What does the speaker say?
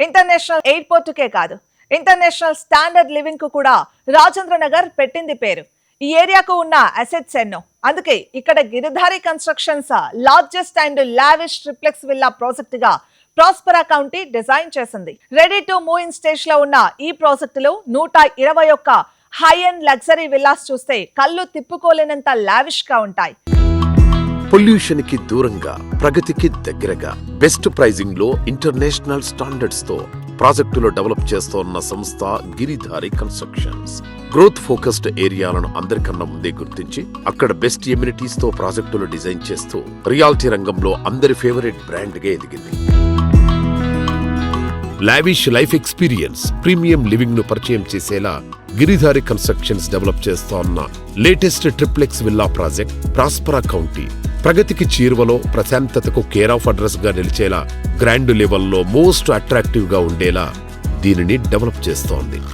International ఎయిర్పోర్టుకే కాదు, international standard living కు కూడా రాజేంద్ర నగర్ పెట్టింది పేరు. ఈ ఏరియాకు ఉన్న అసెట్స్ ఎన్నో. అందుకే ఇక్కడ Giridhari constructions largest and lavish triplex villa project గా ప్రాస్పరా కౌంటీ డిజైన్ చేసింది. Ready to move in stage లో ఉన్న ఈ ప్రాజెక్టులో 121 హై అండ్ లగ్జరీ విల్లాస్ చూస్తే కళ్ళు తిప్పుకోలేనంత లావిష్ గా ఉంటాయి. పొల్యూషన్ కి దూరంగా, ప్రగతికి దగ్గరగా, బెస్ట్ ప్రైజింగ్ లో ఇంటర్నేషనల్ స్టాండర్డ్స్ తో ప్రాజెక్టులు డెవలప్ చేస్తోన్న సంస్థ గిరిధారి కన్స్ట్రక్షన్స్. గ్రోత్ ఫోకస్డ్ ఏరియాలను అందరికన్నా ముందే గుర్తించి అక్కడ బెస్ట్ ఎమ్యూనిటీస్ తో ప్రాజెక్టులు డిజైన్ చేస్తూ రియాలిటీ రంగంలో అందరి ఫేవరెట్ బ్రాండ్ గా ఎదిగింది. Lavish life experience, premium living ను పరిచయం చేసేలా గిరిధారి కన్స్ట్రక్షన్స్ డెవలప్ చేస్తోన్న latest triplex villa project ప్రాస్పరా county ప్రగతికి చీరువలో, ప్రశాంతతకు కేర్ ఆఫ్ అడ్రస్ గా నిలిచేలా, గ్రాండ్ లెవెల్లో మోస్ట్ అట్రాక్టివ్ గా ఉండేలా దీనిని డెవలప్ చేస్తోంది.